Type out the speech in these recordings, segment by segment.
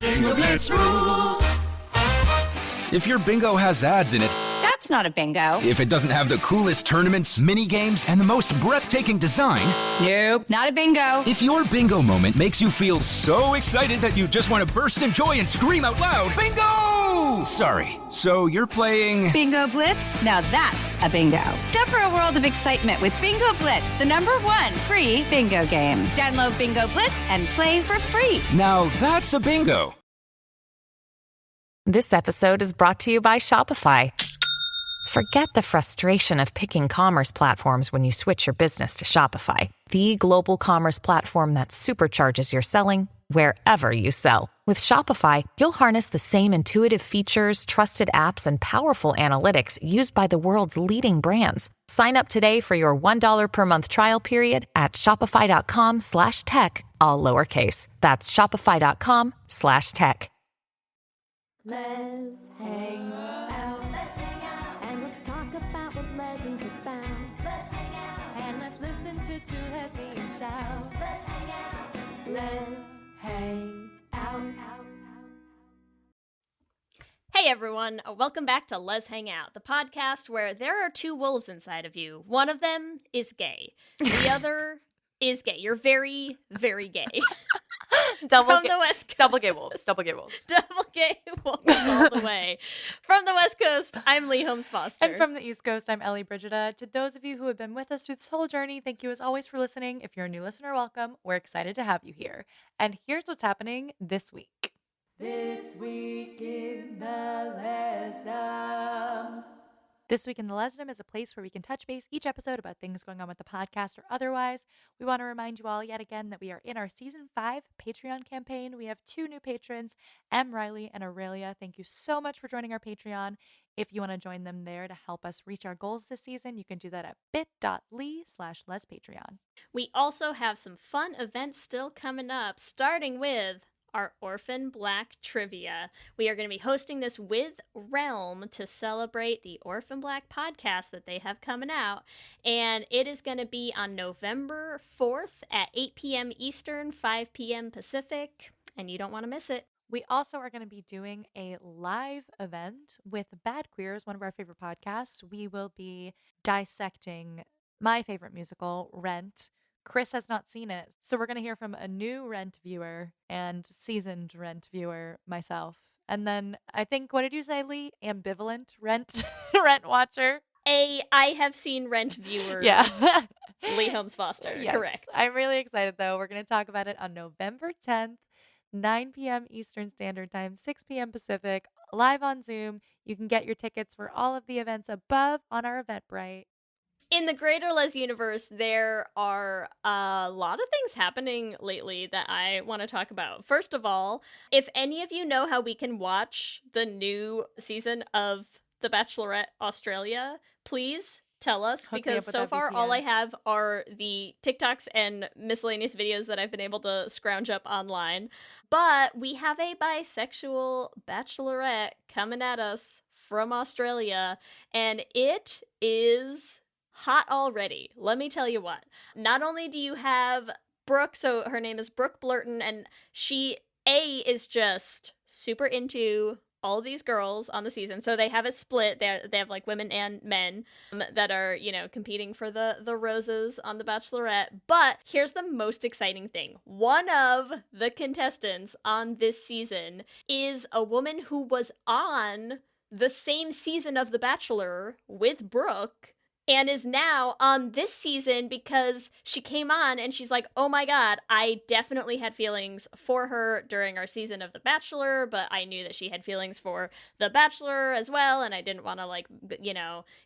Bingo Blitz rules. If your bingo has ads in it, That's not a bingo. if it doesn't have the coolest tournaments, mini games, and the most breathtaking design, Nope, not a bingo. if your bingo moment makes you feel so excited that you just want to burst in joy and scream out loud, bingo! Sorry, so you're playing... Bingo Blitz? Now that's a bingo. Go for a world of excitement with Bingo Blitz, the #1 free bingo game. Download Bingo Blitz and play for free. Now that's a bingo. This episode is brought to you by Shopify. Forget the frustration of picking commerce platforms when you switch your business to Shopify, the global commerce platform that supercharges your selling wherever you sell. With Shopify, you'll harness the same intuitive features, trusted apps, and powerful analytics used by the world's leading brands. Sign up today for your $1 per month trial period at shopify.com/tech, all lowercase. That's shopify.com/tech. Let's hang out. And let's talk about what lessons about. Let's hang out. And let's listen to two lesbians shout. Let's hang out. Let's hang out. Hey everyone, welcome back to Let's Hang Out, the podcast where there are two wolves inside of you. One of them is gay. The other is gay. You're very, very gay. From the West Coast. Double gay wolves. Double gay wolves. Double gay wolves all the way. From the West Coast, I'm Lee Holmes Foster. And from the East Coast, I'm Ellie Brigida. To those of you who have been with us through this whole journey, thank you as always for listening. If you're a new listener, welcome. We're excited to have you here. And here's what's happening this week. This week in the Lesdom. This Week in the Lesdom is a place where we can touch base each episode about things going on with the podcast or otherwise. We want to remind you all yet again that we are in our Season 5 Patreon campaign. We have 2 new patrons, M. Riley and Aurelia. Thank you so much for joining our Patreon. If you want to join them there to help us reach our goals this season, you can do that at bit.ly/lespatreon. We also have some fun events still coming up, starting with our Orphan Black Trivia. We are going to be hosting this with Realm to celebrate the Orphan Black podcast that they have coming out. And it is going to be on November 4th at 8 p.m. Eastern, 5 p.m. Pacific. And you don't want to miss it. We also are going to be doing a live event with Bad Queers, one of our favorite podcasts. We will be dissecting my favorite musical, Rent. Chris has not seen it, so we're going to hear from a new Rent viewer and seasoned Rent viewer, myself. And then I think, what did you say, Lee? Ambivalent Rent Rent watcher? I have seen Rent viewer. Yeah. Lee Holmes Foster. Yes. Correct. I'm really excited, though. We're going to talk about it on November 10th, 9 p.m. Eastern Standard Time, 6 p.m. Pacific, live on Zoom. You can get your tickets for all of the events above on our Eventbrite. In the greater Les universe, there are a lot of things happening lately that I want to talk about. First of all, if any of you know how we can watch the new season of The Bachelorette Australia, please tell us, because so far all I have are the TikToks and miscellaneous videos that I've been able to scrounge up online. But we have a bisexual bachelorette coming at us from Australia, and it is hot already. Let me tell you what. Not only do you have Brooke, so her name is Brooke Blurton, and she, is just super into all these girls on the season. So they have it split. They have like women and men that are, competing for the roses on The Bachelorette. But here's the most exciting thing. One of the contestants on this season is a woman who was on the same season of The Bachelor with Brooke, and is now on this season because she came on and she's like, oh my God, I definitely had feelings for her during our season of The Bachelor, but I knew that she had feelings for The Bachelor as well, and I didn't want to,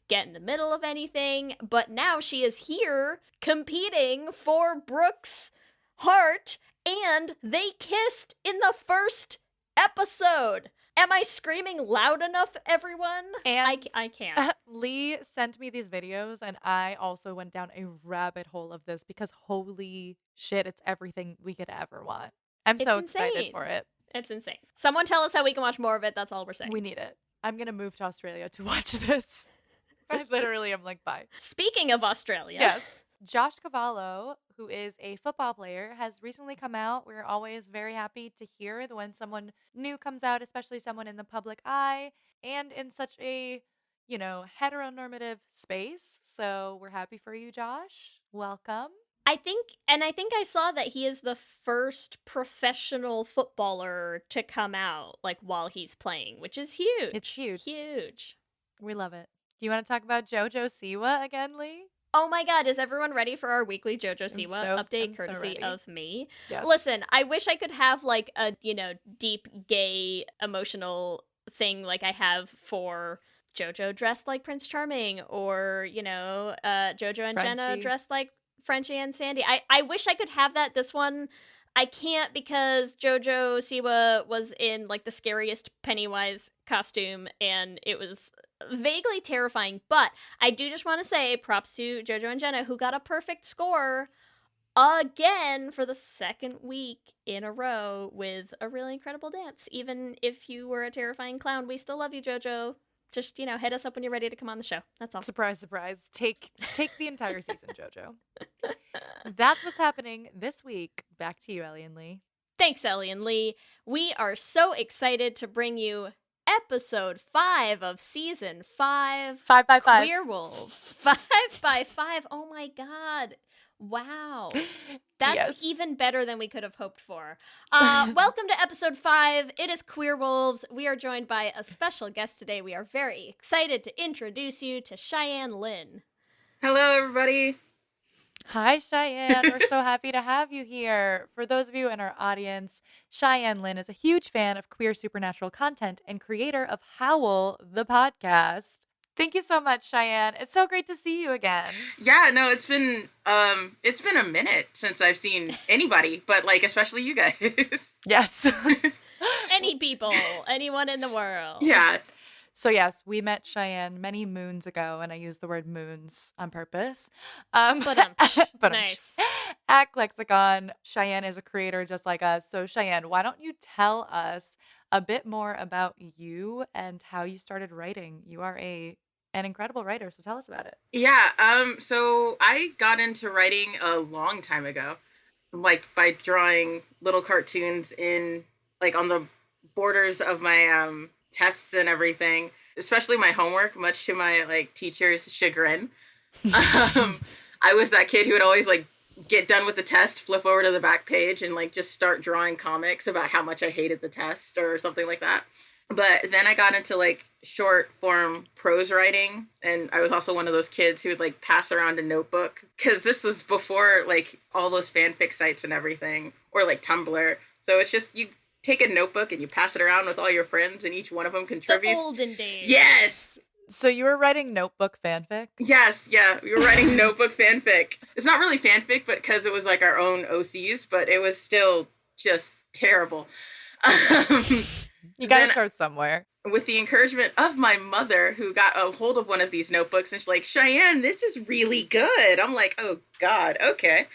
get in the middle of anything. But now she is here competing for Brooke's heart, and they kissed in the first episode. Am I screaming loud enough, everyone? And I can't. Lee sent me these videos, and I also went down a rabbit hole of this because holy shit, it's everything we could ever want. I'm so excited for it. It's insane. Someone tell us how we can watch more of it. That's all we're saying. We need it. I'm going to move to Australia to watch this. I literally am like, bye. Speaking of Australia. Yes. Josh Cavallo, who is a football player, has recently come out. We're always very happy to hear when someone new comes out, especially someone in the public eye and in such a, heteronormative space. So we're happy for you, Josh. Welcome. I think I saw that he is the first professional footballer to come out like while he's playing, which is huge. It's huge. Huge. We love it. Do you want to talk about JoJo Siwa again, Lee? Oh my god, is everyone ready for our weekly JoJo Siwa update I'm so courtesy ready. of me? Yes. Listen, I wish I could have like a, deep gay emotional thing like I have for JoJo dressed like Prince Charming or, JoJo and Jenna Frenchie. dressed like Frenchie and Sandy. I wish I could have that. This one I can't because JoJo Siwa was in like the scariest Pennywise costume and it was vaguely terrifying, but I do just want to say props to JoJo and Jenna who got a perfect score again for the second week in a row with a really incredible dance. Even if you were a terrifying clown, we still love you, JoJo. Just, hit us up when you're ready to come on the show. That's all. Surprise, surprise. Take the entire season, JoJo. That's what's happening this week. Back to you, Ellie and Lee. Thanks, Ellie and Lee. We are so excited to bring you episode 5 of season 5. 5 by 5. Queerwolves. 5 by 5. Oh my god. Wow. That's Yes. even better than we could have hoped for. Welcome to episode 5. It is Queerwolves. We are joined by a special guest today. We are very excited to introduce you to Cheyenne Lynn. Hello, everybody. Hi, Cheyenne. We're so happy to have you here. For those of you in our audience, Cheyenne Lynn is a huge fan of queer supernatural content and creator of Howl, the podcast. Thank you so much, Cheyenne. It's so great to see you again. Yeah, no, it's been a minute since I've seen anybody, but like especially you guys. Yes. Any people, anyone in the world. Yeah. So yes, we met Cheyenne many moons ago, and I use the word moons on purpose. But nice. At Lexicon, Cheyenne is a creator just like us. So Cheyenne, why don't you tell us a bit more about you and how you started writing? You are an incredible writer, so tell us about it. Yeah, so I got into writing a long time ago, like by drawing little cartoons in like on the borders of my tests and everything, especially my homework, much to my like teacher's chagrin. I was that kid who would always like get done with the test, flip over to the back page and like just start drawing comics about how much I hated the test or something like that. But then I got into like short form prose writing, and I was also one of those kids who would like pass around a notebook because this was before like all those fanfic sites and everything, or like Tumblr. So it's just you take a notebook and you pass it around with all your friends, and each one of them contributes. The olden days. Yes. So you were writing notebook fanfic? Yes, yeah, we were writing notebook fanfic. It's not really fanfic, but because it was like our own OCs, but it was still just terrible. You gotta start somewhere. With the encouragement of my mother, who got a hold of one of these notebooks, and she's like, Cheyenne, this is really good. I'm like, oh God, okay.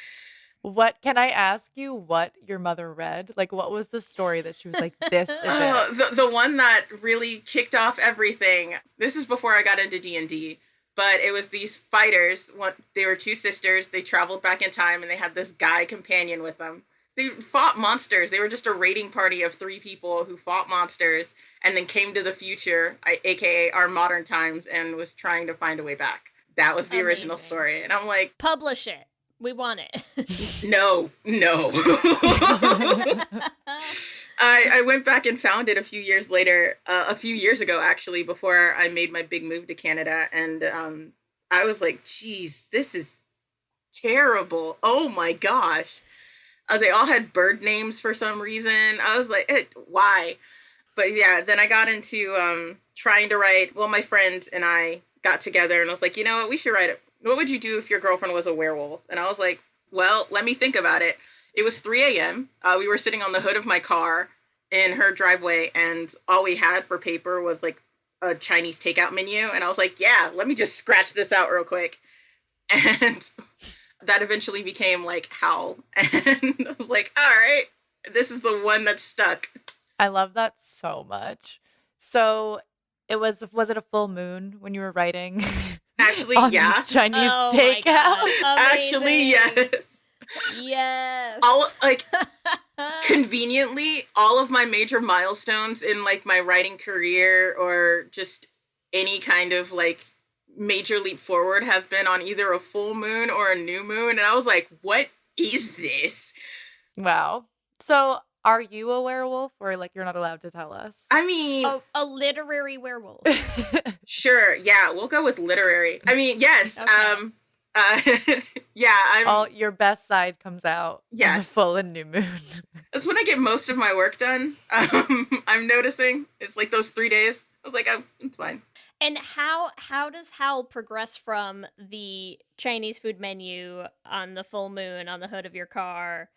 What can I ask you what your mother read? Like, what was the story that she was like, this is it? The one that really kicked off everything. This is before I got into D&D, but it was these fighters. They were 2 sisters. They traveled back in time, and they had this guy companion with them. They fought monsters. They were just a raiding party of 3 people who fought monsters and then came to the future, aka our modern times, and was trying to find a way back. That was the original story. And I'm like, Publish it. We want it. No. I went back and found it a few years later, a few years ago, actually, before I made my big move to Canada. And I was like, geez, this is terrible. Oh my gosh. They all had bird names for some reason. I was like, why? But yeah, then I got into trying to write. Well, my friend and I got together and I was like, you know what, we should write it. What would you do if your girlfriend was a werewolf? And I was like, well, let me think about it. It was 3 a.m. We were sitting on the hood of my car in her driveway, and all we had for paper was like a Chinese takeout menu. And I was like, yeah, let me just scratch this out real quick. And that eventually became like Howl. And I was like, all right, this is the one that's stuck. I love that so much. So it was it a full moon when you were writing? Actually, on yeah. this Chinese Oh my God. takeout. Actually, yes. Yes. All like conveniently, all of my major milestones in like my writing career or just any kind of like major leap forward have been on either a full moon or a new moon, and I was like, what is this? Wow. So, are you a werewolf, or like you're not allowed to tell us? I mean, a literary werewolf. sure, yeah, we'll go with literary. I mean, yes. Okay. Yeah, I'm All your best side comes out on the Yes. full and new moon. that's when I get most of my work done. I'm noticing it's like those 3 days. I was like, oh, it's fine. And how does Hal progress from the Chinese food menu on the full moon on the hood of your car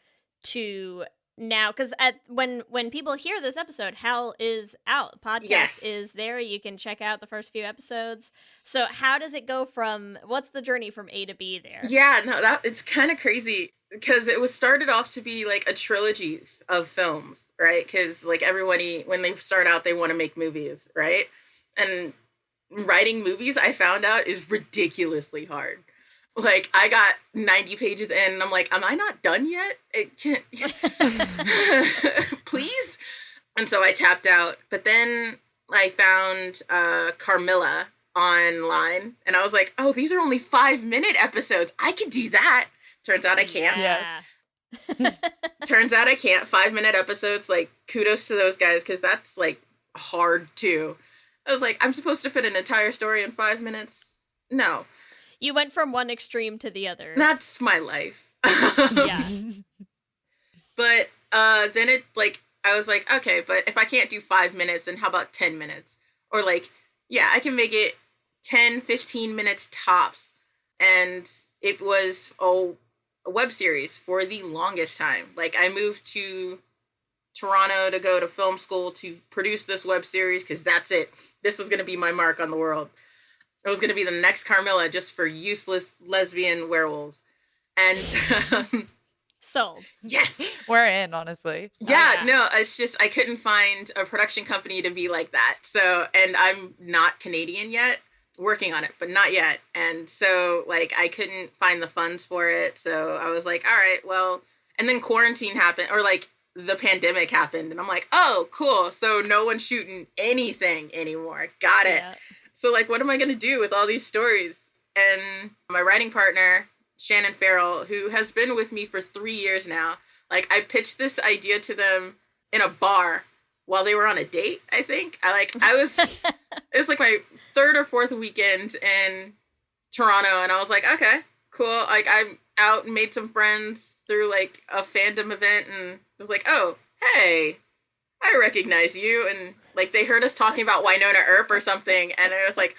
to now? Because when people hear this episode, Hal is out. The podcast Yes. is there. You can check out the first few episodes. So how does it go from what's the journey from A to B there? Yeah, no, that it's kind of crazy because it was started off to be like a trilogy of films, right? Because like everybody, when they start out, they want to make movies, right? And writing movies, I found out, is ridiculously hard. Like, I got 90 pages in, and I'm like, am I not done yet? It can't... Please? And so I tapped out. But then I found Carmilla online, and I was like, oh, these are only 5-minute episodes. I could do that. Turns out I can't. Yeah. Turns out I can't. 5-minute episodes, like, kudos to those guys, because that's, like, hard, too. I was like, I'm supposed to fit an entire story in 5 minutes? No. You went from one extreme to the other. That's my life. Yeah. But then it, like, I was like, okay, but if I can't do 5 minutes, then how about 10 minutes? Or, like, yeah, I can make it 10, 15 minutes tops. And it was a web series for the longest time. Like, I moved to Toronto to go to film school to produce this web series because that's it. This was going to be my mark on the world. It was going to be the next Carmilla just for useless lesbian werewolves. And Sold. yes. We're in, honestly. Yeah, yeah. no, it's just I couldn't find a production company to be like that. So, and I'm not Canadian yet, working on it, but not yet. And so, like, I couldn't find the funds for it. So I was like, all right, well, and then quarantine happened, or like the pandemic happened, and I'm like, oh, cool. So no one's shooting anything anymore. Got it. Yeah. So, like, what am I going to do with all these stories? And my writing partner, Shannon Farrell, who has been with me for 3 years now, like, I pitched this idea to them in a bar while they were on a date, I think. It was like my 3rd or 4th weekend in Toronto, and I was like, okay, cool. Like, I'm out and made some friends through, like, a fandom event, and was like, oh, hey, I recognize you. And, like, they heard us talking about Winona Earp or something, and I was like,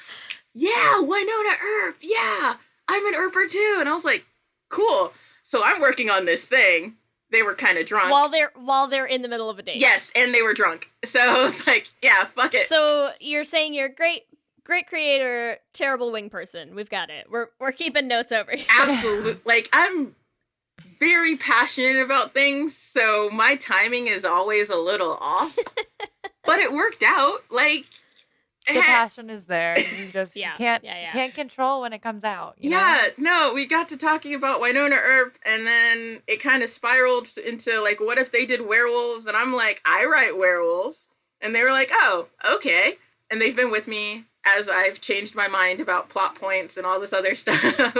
yeah, Winona Earp, yeah, I'm an Earper too. And I was like, cool. So I'm working on this thing. They were kind of drunk. While they're in the middle of a date. Yes, and they were drunk. So I was like, yeah, fuck it. So you're saying you're great creator, terrible wing person. We've got it. We're keeping notes over here. Absolutely. Like, I'm very passionate about things, so my timing is always a little off. But it worked out. Like, The passion is there. You just Yeah, you can't yeah. can't control when it comes out. You know? yeah, no, we got to talking about Winona Earp, and then it kind of spiraled into, like, what if they did werewolves? And I'm like, I write werewolves. And they were like, oh, okay. And they've been with me as I've changed my mind about plot points and all this other stuff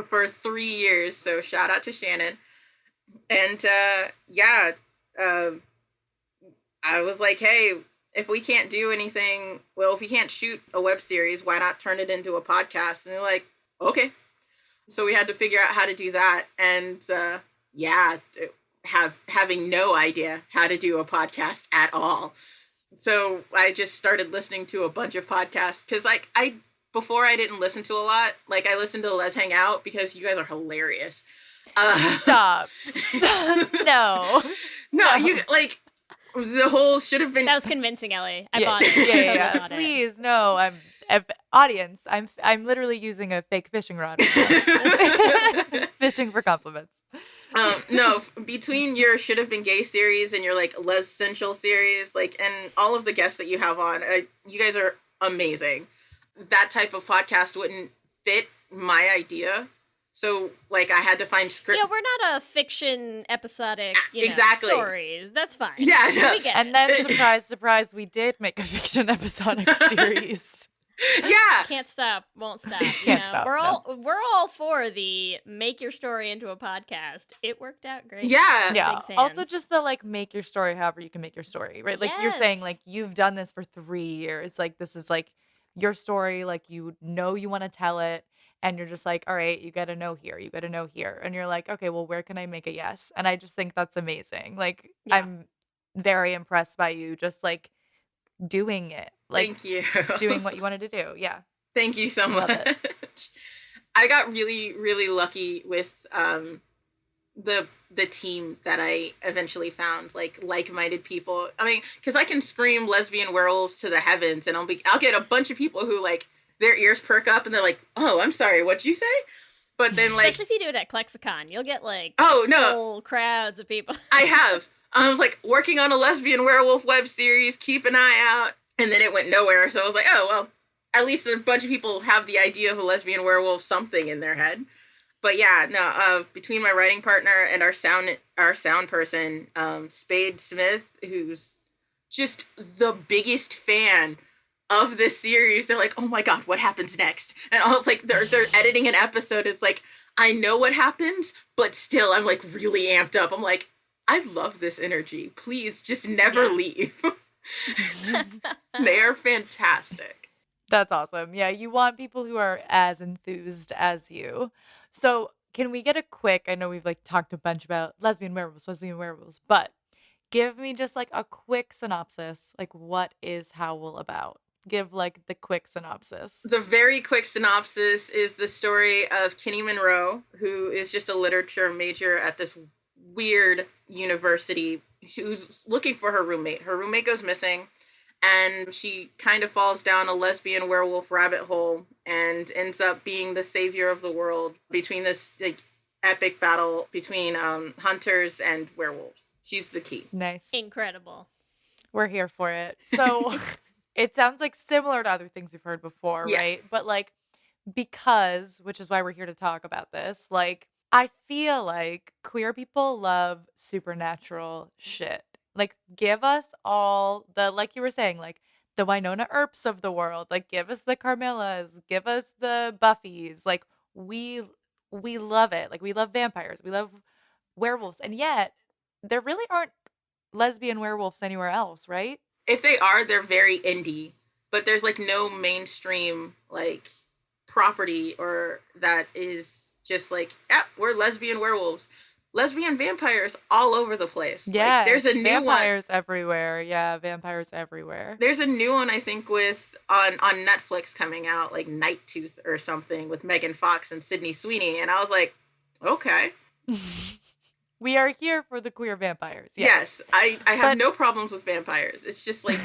for 3 years. So shout out to Shannon. And I was like, hey, if we can't do anything, well, if we can't shoot a web series, why not turn it into a podcast? And they're like, okay. So we had to figure out how to do that. And having no idea how to do a podcast at all. So I just started listening to a bunch of podcasts because, like, before I didn't listen to a lot. Like, I listened to Let's Hang Out because you guys are hilarious. Stop. No, you, like, the whole should have been. That was convincing, Ellie. I Yeah. bought it. Yeah, I yeah, yeah. totally bought it. Please, no. Audience. I'm literally using a fake fishing rod. Right now. Fishing for compliments. No, between your Should Have Been Gay series and your, like, Les Central series, like, and all of the guests that you have on, you guys are amazing. That type of podcast wouldn't fit my idea. So, like, I had to find script. Yeah, we're not a fiction episodic, Exactly. stories. That's fine. Yeah, no. We get And then, surprise, surprise, we did make a fiction episodic series. Yeah. Can't stop, won't stop. Can't stop, We're no. all for the make your story into a podcast. It worked out great. Yeah. Yeah. Big Also, fans. just the like make your story however you can make your story, right? Like you're saying, Yes. like you've done this for 3 years. Like this is like your story. Like you know you want to tell it, and you're just like, all right, you got to know here, you got to know here, and you're like, okay, well, where can I make a yes? And I just think that's amazing. Like Yeah. I'm very impressed by you, just like doing it, like Thank you. doing what you wanted to do. Yeah. Thank you so Love much. it. I got really, really lucky with the team that I eventually found, like-minded people. I mean, because I can scream lesbian werewolves to the heavens, and I'll get a bunch of people who like their ears perk up and they're like, "Oh, I'm sorry, what'd you say?" But then like, Especially if you do it at Klexicon, you'll get like oh no, whole crowds of people. I have. I was like working on a lesbian werewolf web series, keep an eye out, and then it went nowhere. So I was like, oh well, at least a bunch of people have the idea of a lesbian werewolf something in their head. But yeah, no, between my writing partner and our sound person, Spade Smith, who's just the biggest fan of this series, they're like, oh my god, what happens next? And I was like, they're editing an episode. It's like, I know what happens, but still I'm like really amped up. I'm like, I love this energy. Please just never leave. They are fantastic. That's awesome. Yeah, you want people who are as enthused as you. So, can we get a quick, I know we've like talked a bunch about lesbian werewolves, but give me just like a quick synopsis. Like, what is Howl about? Give like the quick synopsis. The very quick synopsis is the story of Kinney Monroe, who is just a literature major at this weird university, who's looking for her roommate. Her roommate goes missing, and she kind of falls down a lesbian werewolf rabbit hole and ends up being the savior of the world between this like epic battle between hunters and werewolves. She's the key. Nice. Incredible. We're here for it. So, it sounds like similar to other things we've heard before, Yeah. right? But like, because, which is why we're here to talk about this, like, I feel like queer people love supernatural shit. Like, give us all the, like you were saying, like, the Winona Earps of the world. Like, give us the Carmillas. Give us the Buffys. Like, we love it. Like, we love vampires. We love werewolves. And yet, there really aren't lesbian werewolves anywhere else, right? If they are, they're very indie, but there's like no mainstream like property or that is just like, yeah, we're lesbian werewolves. Lesbian vampires all over the place. Yeah, like, there's a new vampires everywhere. Yeah, vampires everywhere. There's a new one I think with on Netflix coming out, like Night Tooth or something, with Megan Fox and Sydney Sweeney, and I was like, okay, We are here for the queer vampires. yes, I have But- no problems with vampires. It's just like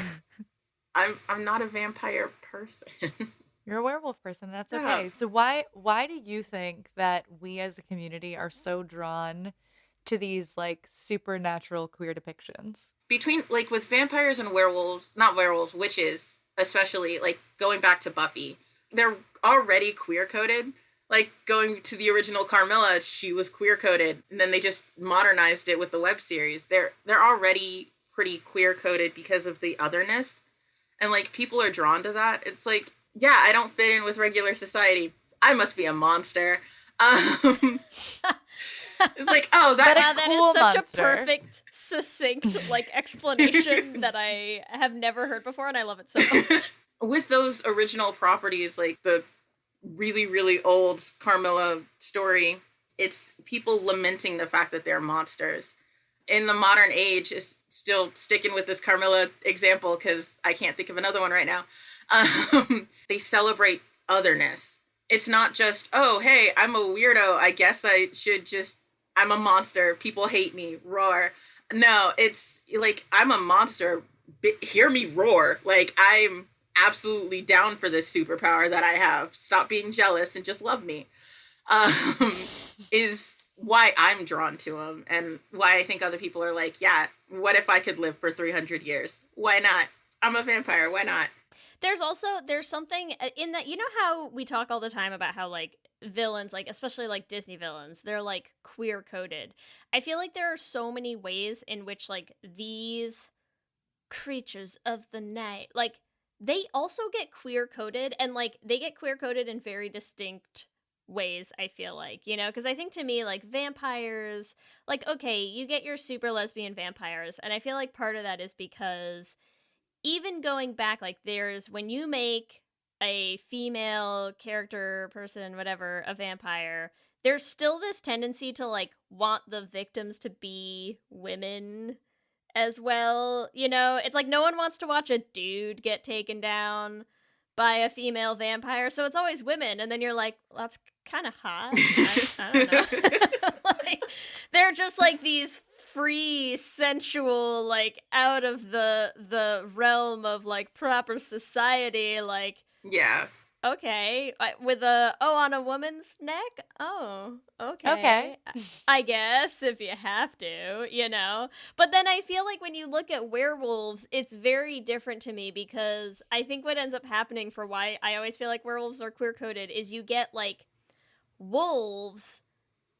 I'm not a vampire person. You're a werewolf person. That's Yeah. okay. So why do you think that we as a community are so drawn to these like supernatural queer depictions? Between like with vampires and werewolves, not werewolves, witches, especially like going back to Buffy, they're already queer coded. Like going to the original Carmilla, she was queer coded, and then they just modernized it with the web series. They're already pretty queer coded because of the otherness, and like people are drawn to that. It's like, yeah, I don't fit in with regular society. I must be a monster. It's like, oh, But Wow, that cool is such monster. a perfect, succinct like explanation that I have never heard before, and I love it so much. with those original properties, like the really, really old Carmilla story, it's people lamenting the fact that they're monsters. In the modern age, is still sticking with this Carmilla example because I can't think of another one right now. They celebrate otherness. It's not just, oh, hey, I'm a weirdo. I guess I should just, I'm a monster. People hate me. Roar. No, it's like, I'm a monster. Hear me roar. Like, I'm absolutely down for this superpower that I have. Stop being jealous and just love me. Is why I'm drawn to him, and why I think other people are like, yeah, what if I could live for 300 years? Why not? I'm a vampire. Why not? There's something in that, you know how we talk all the time about how like villains, like especially like Disney villains, they're like queer coded. I feel like there are so many ways in which like these creatures of the night, like they also get queer coded, and like they get queer coded in very distinct ways, I feel like, you know, because I think to me like vampires, like okay, you get your super lesbian vampires, and I feel like part of that is because even going back, like there's when you make a female character, person, whatever, a vampire, there's still this tendency to like want the victims to be women as well, you know? It's like no one wants to watch a dude get taken down by a female vampire, so it's always women, and then you're like, well, that's kind of hot. I don't know. Like, they're just like these free, sensual, like out of the realm of like proper society, like Yeah. okay, with a on a woman's neck. Oh, okay. I guess if you have to, you know. But then I feel like when you look at werewolves, it's very different to me, because I think what ends up happening for why I always feel like werewolves are queer coded is you get like wolves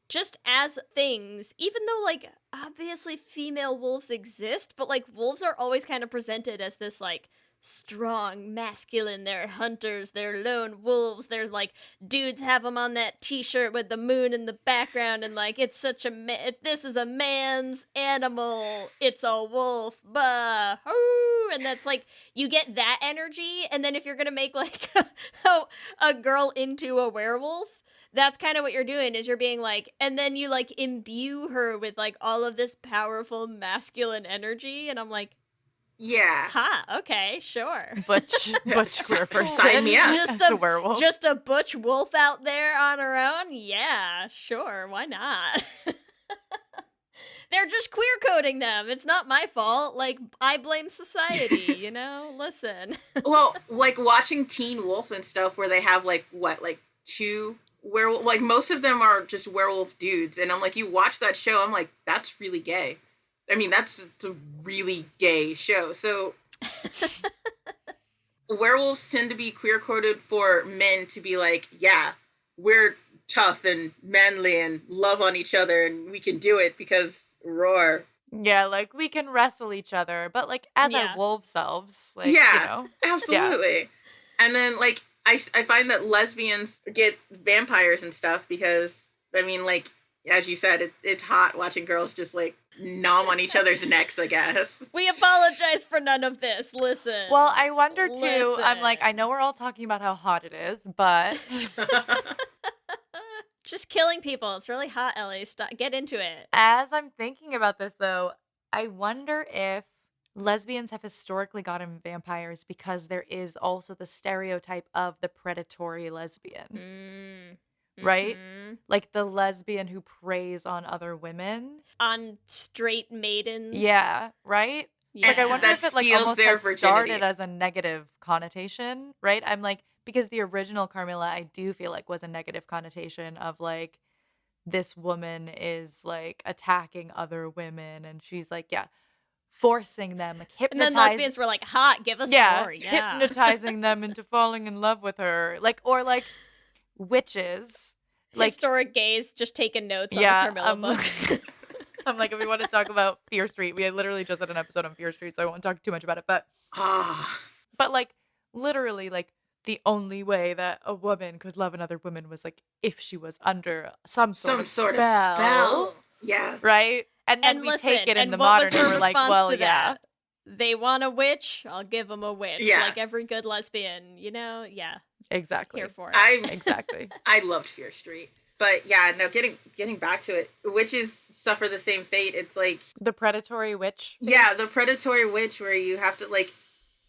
just as things, even though like obviously female wolves exist, but like wolves are always kind of presented as this like strong, masculine, they're hunters, they're lone wolves, they're like dudes have them on that t-shirt with the moon in the background, and like it's such a this is a man's animal, it's a wolf, bah, hoo! And that's like you get that energy, and then if you're gonna make like a girl into a werewolf, that's kind of what you're doing, is you're being like, and then you like imbue her with like all of this powerful masculine energy, and I'm like, yeah. Okay, sure. Butch queer person. Sign me up. Just a werewolf. Just a butch wolf out there on her own? Yeah, sure, why not? They're just queer coding them. It's not my fault. Like, I blame society, you know? Listen. Well, like watching Teen Wolf and stuff where they have like two werewolf, like most of them are just werewolf dudes, and I'm like, you watch that show, I'm like, that's really gay. I mean, it's a really gay show. So werewolves tend to be queer coded for men to be like, yeah, we're tough and manly and love on each other, and we can do it because roar. Yeah, like we can wrestle each other, but like as our wolf selves, like, yeah, you know. Absolutely. Yeah. And then like I find that lesbians get vampires and stuff because, I mean, like, as you said, it's hot watching girls just, like, nom on each other's necks, I guess. We apologize for none of this. Listen. Well, I wonder, too, I'm like, I know we're all talking about how hot it is, but... Just killing people. It's really hot, Ellie. Stop. Get into it. As I'm thinking about this, though, I wonder if lesbians have historically gotten vampires because there is also the stereotype of the predatory lesbian. Right? Like the lesbian who preys on other women. On straight maidens. Yeah, right? Yeah. Like I wonder if it like almost has virginity. Started as a negative connotation, right? I'm like, because the original Carmilla, I do feel like was a negative connotation of like, this woman is like attacking other women, and she's like, yeah, forcing them, like hypnotizing. And then lesbians were like, hot, give us more. Yeah. Hypnotizing them into falling in love with her. Like, or like witches. Like, historic gays just taking notes on the Carmilla book. I'm like, if we want to talk about Fear Street, we literally just had an episode on Fear Street, so I won't talk too much about it. But, but like, literally, like, the only way that a woman could love another woman was like if she was under some sort of spell. Yeah. Right? And then we listen, take it in the what modern was her and we're like, response well, to yeah. that? They want a witch, I'll give them a witch. Yeah. Like every good lesbian, you know? Yeah. Exactly. Here for it. Exactly. I loved Fear Street. But yeah, no, getting back to it, witches suffer the same fate. It's like the predatory witch. Fate? Yeah, the predatory witch where you have to like,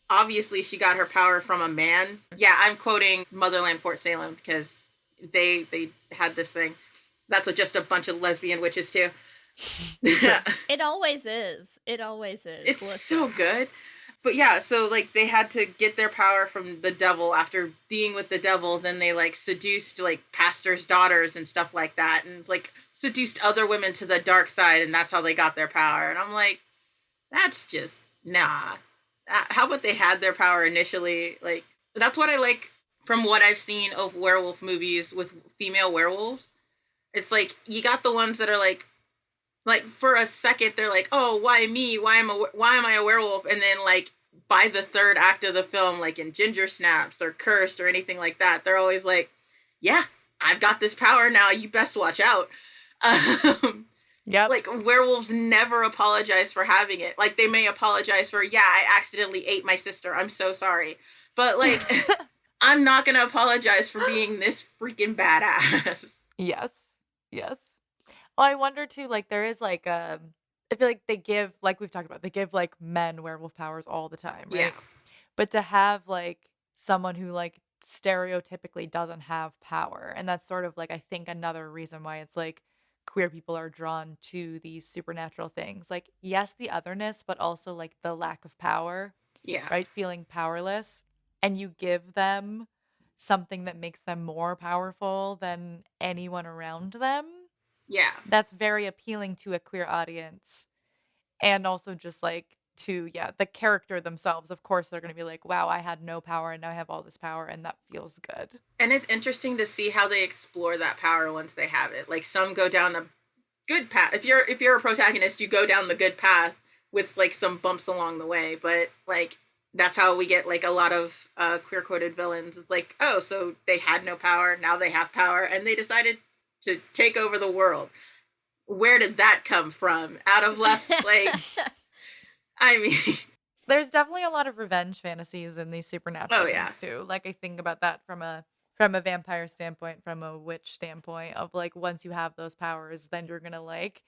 obviously she got her power from a man. Yeah, I'm quoting Motherland Fort Salem because they had this thing. That's just a bunch of lesbian witches too. It always is. It always is. It's so good. But yeah, so like they had to get their power from the devil after being with the devil. Then they like seduced like pastors' daughters and stuff like that, and like seduced other women to the dark side, and that's how they got their power. And I'm like, that's just nah. how about they had their power initially? Like, that's what I like from what I've seen of werewolf movies with female werewolves. It's like, you got the ones that are like for a second they're like, oh, why me? Why am I a werewolf? And then like by the third act of the film, like in Ginger Snaps or Cursed or anything like that, they're always like, yeah, I've got this power now. You best watch out. Yep. Like, werewolves never apologize for having it. Like, they may apologize for, yeah, I accidentally ate my sister. I'm so sorry. But, like, I'm not going to apologize for being this freaking badass. Yes. Yes. Well, I wonder too, like, there is like, I feel like they give, like we've talked about, they give like men werewolf powers all the time, right? Yeah. But to have like someone who like stereotypically doesn't have power, and that's sort of like, I think, another reason why it's like queer people are drawn to these supernatural things. Like, yes, the otherness, but also like the lack of power, Yeah. right? Feeling powerless. And you give them something that makes them more powerful than anyone around them. Yeah. That's very appealing to a queer audience. And also just like to, the character themselves. Of course, they're going to be like, wow, I had no power and now I have all this power, and that feels good. And it's interesting to see how they explore that power once they have it. Like, some go down a good path. If you're a protagonist, you go down the good path with like some bumps along the way. But like, that's how we get like a lot of queer coded villains. It's like, oh, so they had no power, now they have power, and they decided to take over the world. Where did that come from? Out of left, like, I mean, There's definitely a lot of revenge fantasies in these supernatural things too. Like, I think about that from a vampire standpoint, from a witch standpoint, of like, once you have those powers, then you're gonna like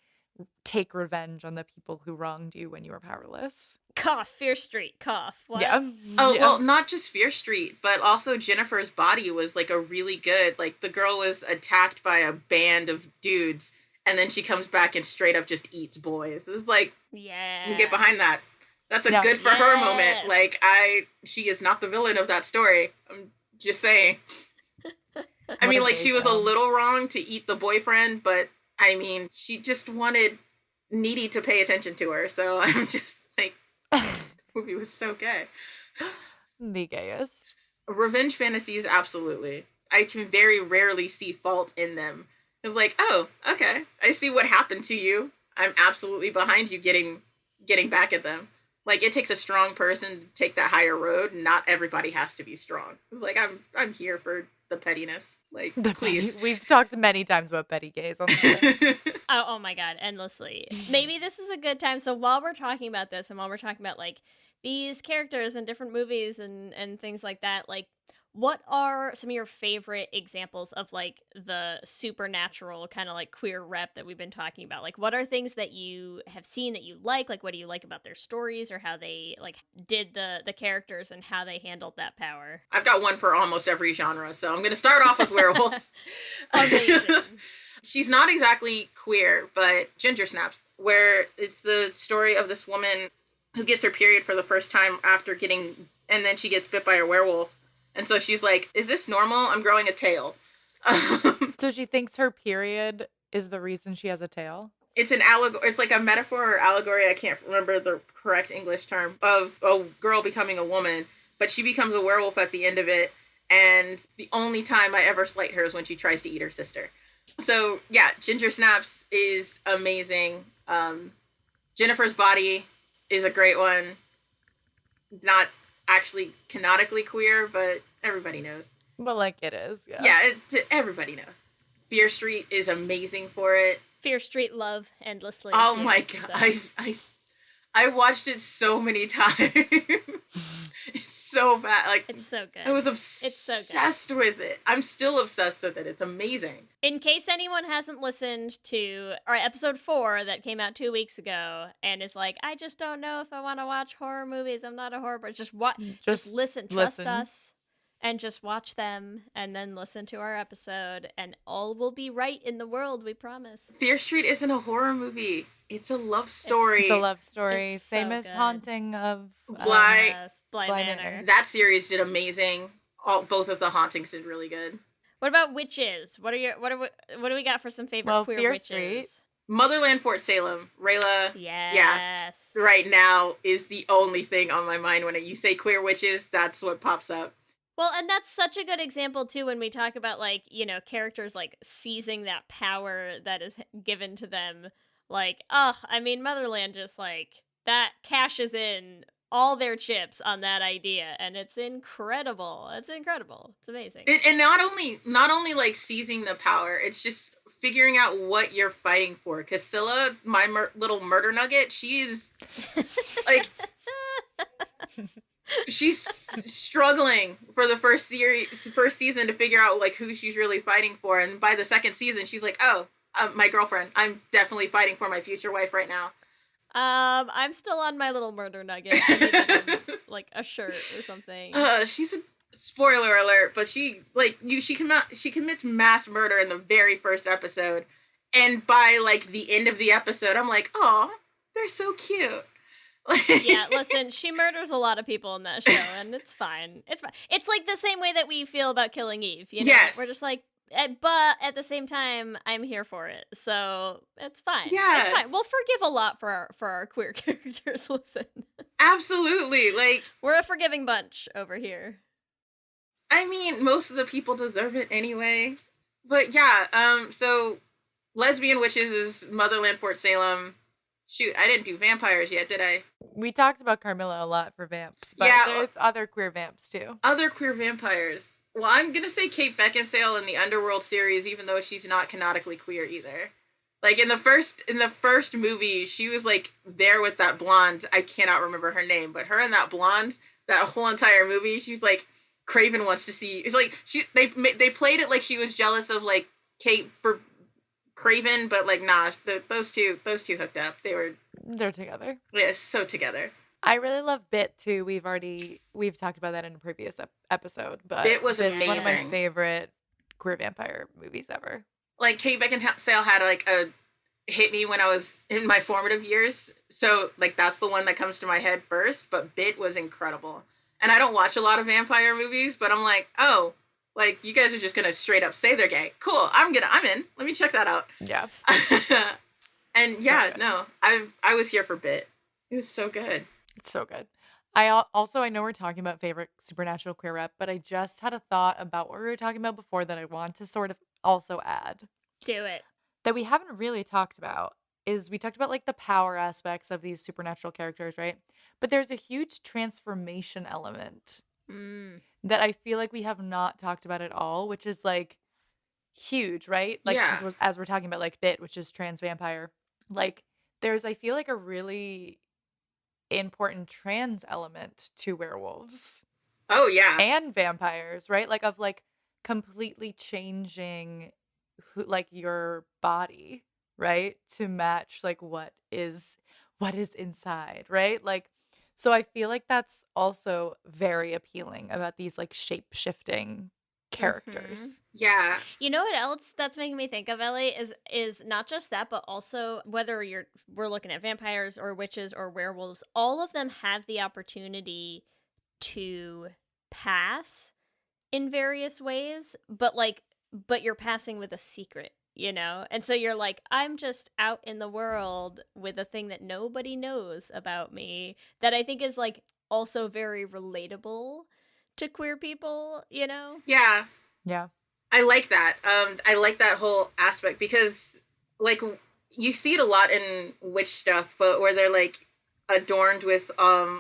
take revenge on the people who wronged you when you were powerless. Cough, Fear Street, cough. What? Yeah. oh, Yeah. well, not just Fear Street, but also Jennifer's Body was like a really good, like, the girl was attacked by a band of dudes, and then she comes back and straight up just eats boys. It's like, Yeah. you get behind that. That's a Yeah. good for her moment. Yes. Like, she is not the villain of that story. I'm just saying. I mean, a like, gay she was a film. little wrong to eat the boyfriend, but I mean, she just wanted Needy to pay attention to her. So I'm just like, the movie was so gay. The gayest. Revenge fantasies, absolutely. I can very rarely see fault in them. It's like, oh, okay, I see what happened to you. I'm absolutely behind you getting back at them. Like, it takes a strong person to take that higher road. Not everybody has to be strong. It's like, I'm here for the pettiness. Like, please. We've talked many times about petty gays on the show. Oh my god, endlessly. Maybe this is a good time. So while we're talking about this, and while we're talking about like these characters and different movies and things like that, like, what are some of your favorite examples of like the supernatural kind of like queer rep that we've been talking about? Like, what are things that you have seen that you like? Like, what do you like about their stories, or how they like did the characters and how they handled that power? I've got one for almost every genre, so I'm going to start off with werewolves. Amazing. She's not exactly queer, but Ginger Snaps, where it's the story of this woman who gets her period for the first time after and then she gets bit by a werewolf. And so she's like, is this normal? I'm growing a tail. So she thinks her period is the reason she has a tail? It's an allegory. It's like a metaphor or allegory. I can't remember the correct English term, of a girl becoming a woman, but she becomes a werewolf at the end of it. And the only time I ever slight her is when she tries to eat her sister. So yeah, Ginger Snaps is amazing. Jennifer's Body is a great one. Not actually canonically queer, but everybody knows. But like, it is. Yeah. Yeah, everybody knows. Fear Street is amazing for it. Fear Street love endlessly. Oh Yeah, my god, so. I watched it so many times. It's so bad. Like, It's so good. I was It's so good. obsessed with it. I'm still obsessed with it. It's amazing. In case anyone hasn't listened to our episode 4 that came out 2 weeks ago and is like, I just don't know if I want to watch horror movies. I'm not a horror person. Just listen. Trust us. And just watch them and then listen to our episode, and all will be right in the world, we promise. Fear Street isn't a horror movie. It's a love story. It's a love story. It's Same so as good. Haunting of Bly. Yes, Bly Bly Manor. Manor. That series did amazing. Both of the hauntings did really good. What about witches? What do we got for some favorite Well, queer Fear witches? Street. Motherland Fort Salem, Rayla. Yes. Yeah, right now is the only thing on my mind when you say queer witches. That's what pops up. Well, and that's such a good example, too, when we talk about, like, you know, characters, like, seizing that power that is given to them. Like, I mean, Motherland just, like, that cashes in all their chips on that idea, and it's incredible. It's incredible. It's amazing. And not only, like, seizing the power, it's just figuring out what you're fighting for. Because Scylla, my little murder nugget, she's, like... she's struggling for the first season to figure out like who she's really fighting for, and by the second season she's like, my girlfriend, I'm definitely fighting for my future wife right now. I'm still on my little murder nugget. I need to have, like a shirt or something. She's a spoiler alert, but she commits mass murder in the very first episode, and by like the end of the episode I'm like, oh, they're so cute. Yeah, listen, she murders a lot of people in that show, and it's fine. It's fine. It's like the same way that we feel about Killing Eve, you know? Yes. We're just like, but at the same time, I'm here for it, so it's fine. Yeah. It's fine. We'll forgive a lot for our queer characters, listen. Absolutely, like... We're a forgiving bunch over here. I mean, most of the people deserve it anyway. But yeah, so Lesbian Witches is Motherland Fort Salem. Shoot, I didn't do vampires yet, did I? We talked about Carmilla a lot for vamps, but there's other queer vamps too. Other queer vampires. Well, I'm gonna say Kate Beckinsale in the Underworld series, even though she's not canonically queer either. Like in the first movie, she was like there with that blonde. I cannot remember her name, but her and that blonde, that whole entire movie, she's like, Craven wants to see. It's like they played it like she was jealous of like Kate for Craven, but like nah, those two hooked up. They're together. Yeah, so together. I really love Bit too. We've talked about that in a previous episode, but Bit was amazing. One of my favorite queer vampire movies ever. Like Kate Beckinsale had like a hit me when I was in my formative years, so like that's the one that comes to my head first. But Bit was incredible, and I don't watch a lot of vampire movies, but I'm like, oh. Like, you guys are just gonna straight up say they're gay. Cool, I'm in. Let me check that out. Yeah. And yeah, no, I was here for Bit. It was so good. It's so good. I know we're talking about favorite supernatural queer rep, but I just had a thought about what we were talking about before that I want to sort of also add. Do it. That we haven't really talked about is we talked about like the power aspects of these supernatural characters, right? But there's a huge transformation element. That I feel like we have not talked about at all, which is like huge, right? Like as we're talking about like Bit, which is trans vampire, like there's I feel like a really important trans element to werewolves. Oh yeah. And vampires, right? Like of like completely changing like your body, right? To match like what is inside, right? Like so I feel like that's also very appealing about these like shape-shifting characters. Yeah. You know what else that's making me think of, Ellie, is not just that, but also whether we're looking at vampires or witches or werewolves, all of them have the opportunity to pass in various ways, but you're passing with a secret. You know? And so you're like, I'm just out in the world with a thing that nobody knows about me that I think is like also very relatable to queer people, you know? Yeah. Yeah. I like that. I like that whole aspect because like you see it a lot in witch stuff, but where they're like adorned with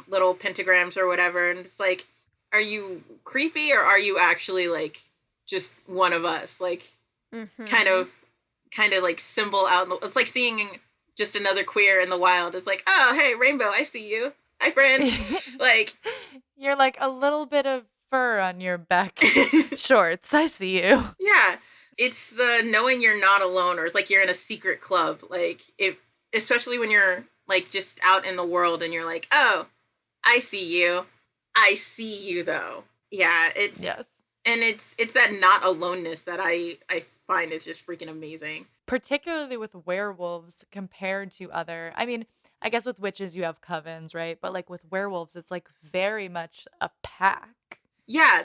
little pentagrams or whatever, and it's like, are you creepy or are you actually like just one of us? Like kind of like symbol out. It's like seeing just another queer in the wild. It's like, oh, hey, rainbow, I see you. Hi, friend. Like, you're like a little bit of fur on your back shorts. I see you. Yeah. It's the knowing you're not alone, or it's like you're in a secret club. Like, especially when you're like just out in the world and you're like, oh, I see you. I see you though. Yeah. And it's that not aloneness that I find is just freaking amazing. Particularly with werewolves compared to other, I mean, I guess with witches you have covens, right? But like with werewolves, it's like very much a pack. Yeah,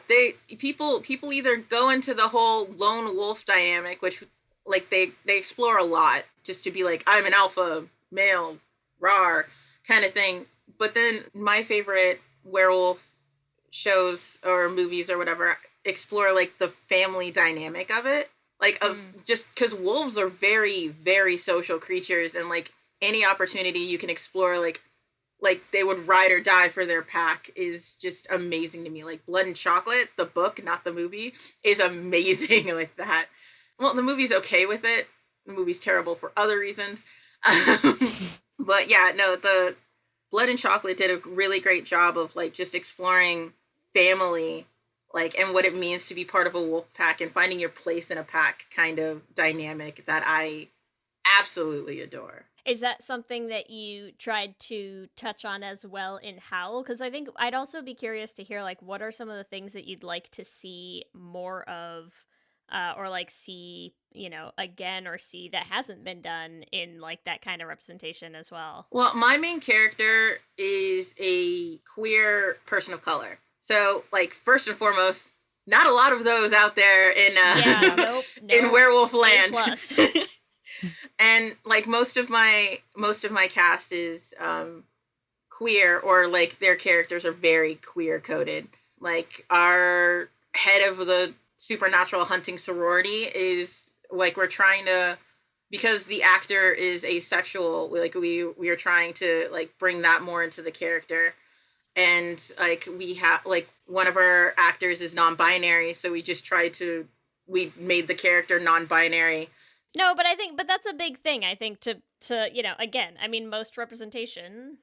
people either go into the whole lone wolf dynamic, which like they explore a lot just to be like, I'm an alpha male, rawr kind of thing. But then my favorite werewolf shows or movies or whatever explore like the family dynamic of it, like of just because wolves are very, very social creatures, and like any opportunity you can explore like they would ride or die for their pack is just amazing to me. Like Blood and Chocolate, the book, not the movie, is amazing like that. Well, the movie's okay with it. The movie's terrible for other reasons. But yeah, no, the Blood and Chocolate did a really great job of like just exploring family, like, and what it means to be part of a wolf pack and finding your place in a pack kind of dynamic that I absolutely adore. Is that something that you tried to touch on as well in Howl? Because I think I'd also be curious to hear, like, what are some of the things that you'd like to see more of, or like see, you know, again, or see that hasn't been done in like that kind of representation as well? Well, my main character is a queer person of color. So, like, first and foremost, not a lot of those out there in in werewolf land. And like most of my cast is queer, or like their characters are very queer coded. Like our head of the supernatural hunting sorority is like, we're trying to, because the actor is asexual, like we are trying to like bring that more into the character. And like we have like one of our actors is non-binary, so we made the character non-binary. No, but that's a big thing, I think, to you know, again, I mean, most representation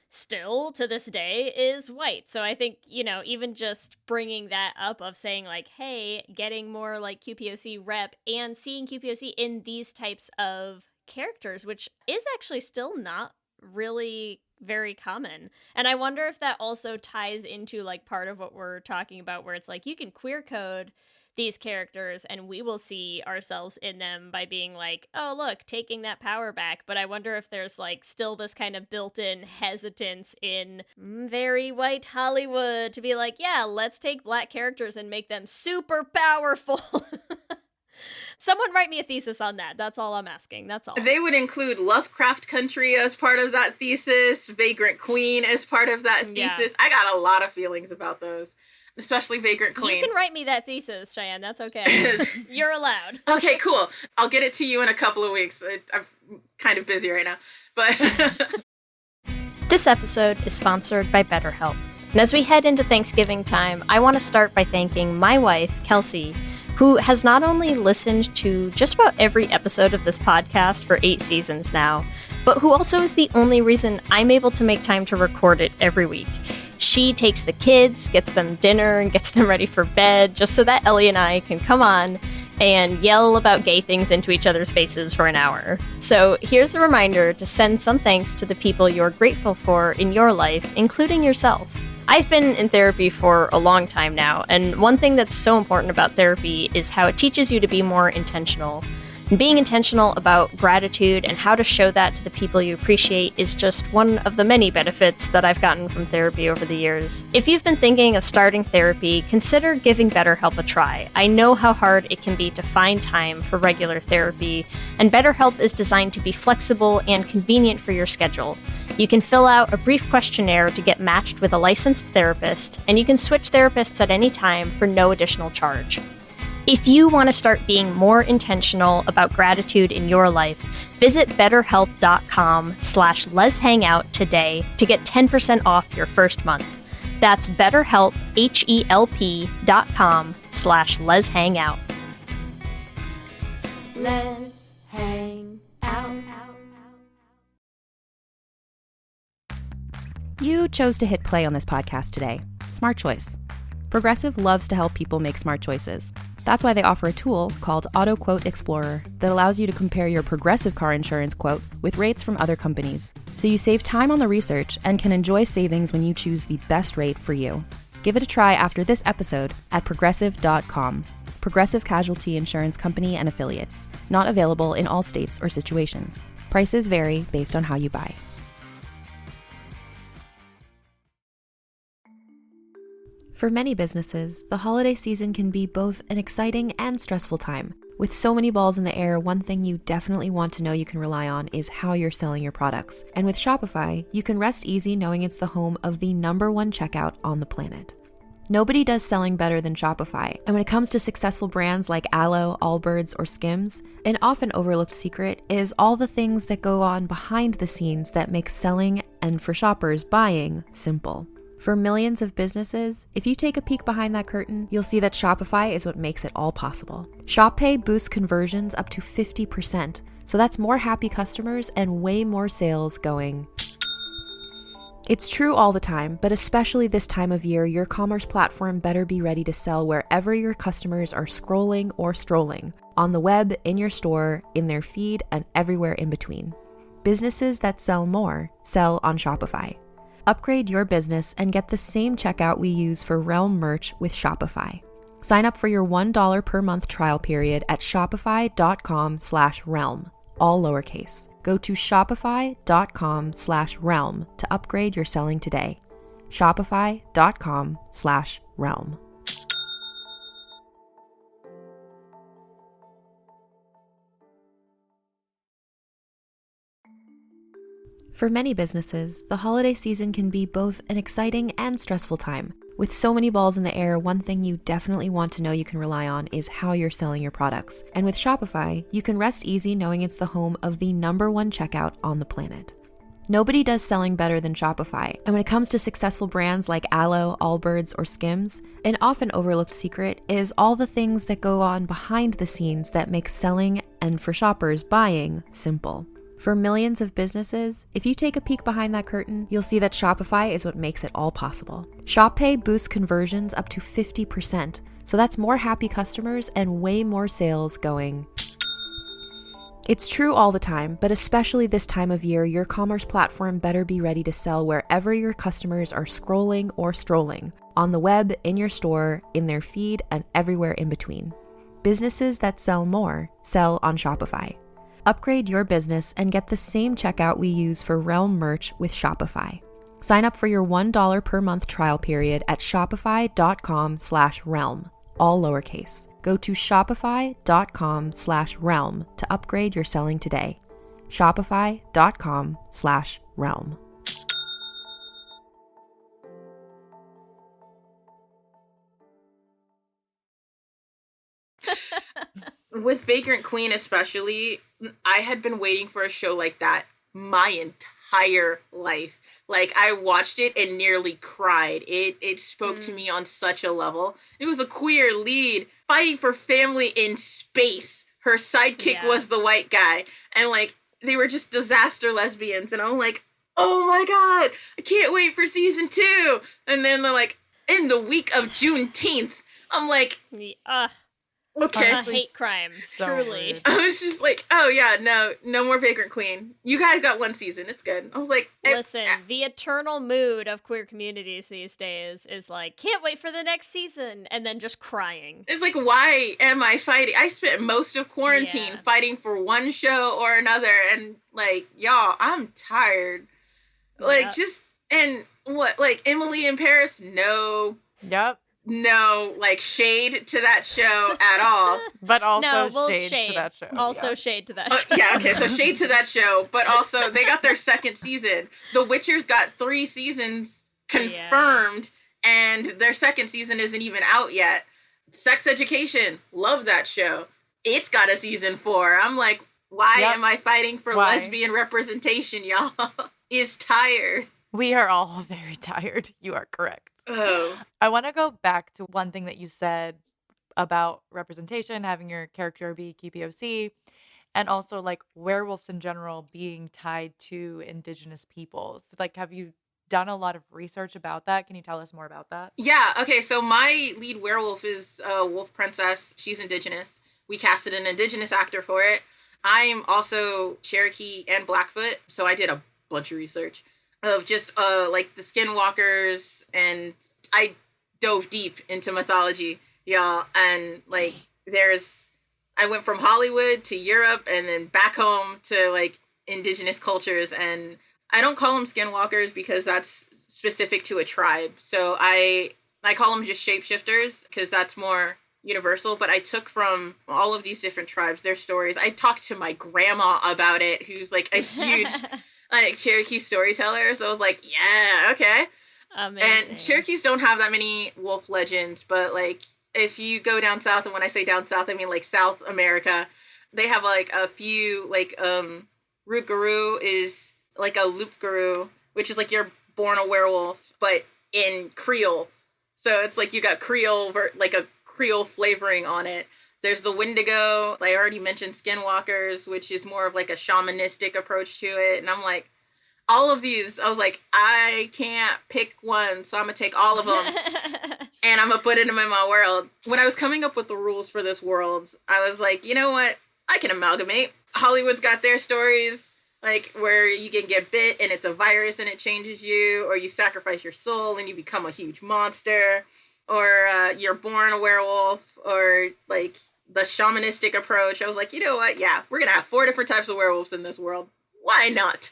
still to this day is white. So I think, you know, even just bringing that up of saying like, hey, getting more like QPOC rep and seeing QPOC in these types of characters, which is actually still not really very common. And I wonder if that also ties into like part of what we're talking about, where it's like you can queer code these characters and we will see ourselves in them by being like, oh, look, taking that power back. But I wonder if there's like still this kind of built-in hesitance in very white Hollywood to be like, yeah, let's take black characters and make them super powerful. Someone write me a thesis on that. That's all I'm asking. That's all. They would include Lovecraft Country as part of that thesis, Vagrant Queen as part of that thesis. Yeah. I got a lot of feelings about those. Especially Vagrant Queen. You can write me that thesis, Cheyenne. That's okay. You're allowed. Okay, cool. I'll get it to you in a couple of weeks. I'm kind of busy right now. But This episode is sponsored by BetterHelp. And as we head into Thanksgiving time, I want to start by thanking my wife, Kelsey, who has not only listened to just about every episode of this podcast for 8 seasons now, but who also is the only reason I'm able to make time to record it every week. She takes the kids, gets them dinner, and gets them ready for bed, just so that Ellie and I can come on and yell about gay things into each other's faces for an hour. So here's a reminder to send some thanks to the people you're grateful for in your life, including yourself. I've been in therapy for a long time now, and one thing that's so important about therapy is how it teaches you to be more intentional. And being intentional about gratitude and how to show that to the people you appreciate is just one of the many benefits that I've gotten from therapy over the years. If you've been thinking of starting therapy, consider giving BetterHelp a try. I know how hard it can be to find time for regular therapy, and BetterHelp is designed to be flexible and convenient for your schedule. You can fill out a brief questionnaire to get matched with a licensed therapist, and you can switch therapists at any time for no additional charge. If you want to start being more intentional about gratitude in your life, visit betterhelp.com/letshangout today to get 10% off your first month. That's betterhelp, HELP.com/letshangout. Let's hang out. You chose to hit play on this podcast today. Smart choice. Progressive loves to help people make smart choices. That's why they offer a tool called Auto Quote Explorer that allows you to compare your Progressive car insurance quote with rates from other companies. So you save time on the research and can enjoy savings when you choose the best rate for you. Give it a try after this episode at progressive.com. Progressive Casualty Insurance Company and Affiliates. Not available in all states or situations. Prices vary based on how you buy. For many businesses, the holiday season can be both an exciting and stressful time. With so many balls in the air, one thing you definitely want to know you can rely on is how you're selling your products. And with Shopify, you can rest easy knowing it's the home of the #1 checkout on the planet. Nobody does selling better than Shopify. And when it comes to successful brands like Aloe, Allbirds, or Skims, an often overlooked secret is all the things that go on behind the scenes that make selling and, for shoppers, buying simple. For millions of businesses, if you take a peek behind that curtain, you'll see that Shopify is what makes it all possible. Shop Pay boosts conversions up to 50%, so that's more happy customers and way more sales going. It's true all the time, but especially this time of year, your commerce platform better be ready to sell wherever your customers are scrolling or strolling, on the web, in your store, in their feed, and everywhere in between. Businesses that sell more sell on Shopify. Upgrade your business and get the same checkout we use for Realm merch with Shopify. Sign up for your $1 per month trial period at shopify.com/realm, all lowercase. Go to shopify.com/realm to upgrade your selling today. Shopify.com/realm. For many businesses, the holiday season can be both an exciting and stressful time. With so many balls in the air, one thing you definitely want to know you can rely on is how you're selling your products. And with Shopify, you can rest easy knowing it's the home of the #1 checkout on the planet. Nobody does selling better than Shopify. And when it comes to successful brands like Aloe, Allbirds, or Skims, an often overlooked secret is all the things that go on behind the scenes that make selling and, for shoppers, buying simple. For millions of businesses, if you take a peek behind that curtain, you'll see that Shopify is what makes it all possible. Shop Pay boosts conversions up to 50%, so that's more happy customers and way more sales going. It's true all the time, but especially this time of year, your commerce platform better be ready to sell wherever your customers are scrolling or strolling, on the web, in your store, in their feed, and everywhere in between. Businesses that sell more sell on Shopify. Upgrade your business and get the same checkout we use for Realm merch with Shopify. Sign up for your $1 per month trial period at shopify.com/realm, all lowercase. Go to shopify.com/realm to upgrade your selling today. Shopify.com/realm. With Vagrant Queen especially, I had been waiting for a show like that my entire life. Like, I watched it and nearly cried. It spoke to me on such a level. It was a queer lead fighting for family in space. Her sidekick was the white guy. And, like, they were just disaster lesbians. And I'm like, oh my God, I can't wait for season 2. And then they're like, in the week of Juneteenth. I'm like, okay. Hate crime, so truly. rude. I was just like, oh yeah, no more Vagrant Queen. You guys got one season. It's good. I was like, Listen, the eternal mood of queer communities these days is like, can't wait for the next season, and then just crying. it's like, why am I fighting? I spent most of quarantine fighting for one show or another, and like, y'all, I'm tired. Like, just, and what, like, Emily in Paris? No, like, shade to that show at all. But also shade to that show. Also shade to that show. Yeah, okay, so shade to that show, but also they got their second season. The Witcher's got 3 seasons confirmed, and their second season isn't even out yet. Sex Education, love that show. It's got a season 4. I'm like, why am I fighting for lesbian representation, y'all? Is tired. We are all very tired. You are correct. Oh. I want to go back to one thing that you said about representation, having your character be QPOC, and also like werewolves in general being tied to indigenous peoples. Like, have you done a lot of research about that? Can you tell us more about that? Yeah, okay, so my lead werewolf is Wolf Princess. She's indigenous. We casted an indigenous actor for it. I am also Cherokee and Blackfoot, so I did a bunch of research of just like the skinwalkers, and I dove deep into mythology, y'all. And like, I went from Hollywood to Europe and then back home to like indigenous cultures. And I don't call them skinwalkers because that's specific to a tribe. So I call them just shapeshifters because that's more universal, but I took from all of these different tribes their stories. I talked to my grandma about it, who's like a huge like Cherokee storyteller. So I was like, yeah, okay. Amazing. And Cherokees don't have that many wolf legends, but like if you go down south, and when I say down south, I mean like South America, they have like a few like Root Guru is like a Loop Guru, which is like you're born a werewolf, but in Creole. So it's like you got Creole, like a Creole flavoring on it. There's the Wendigo. I already mentioned Skinwalkers, which is more of like a shamanistic approach to it. And I'm like, all of these, I was like, I can't pick one, so I'm going to take all of them and I'm going to put them in my world. When I was coming up with the rules for this world, I was like, you know what? I can amalgamate. Hollywood's got their stories, like where you can get bit and it's a virus and it changes you, or you sacrifice your soul and you become a huge monster, or you're born a werewolf, or like the shamanistic approach. I was like, you know what? Yeah, we're going to have 4 different types of werewolves in this world. Why not?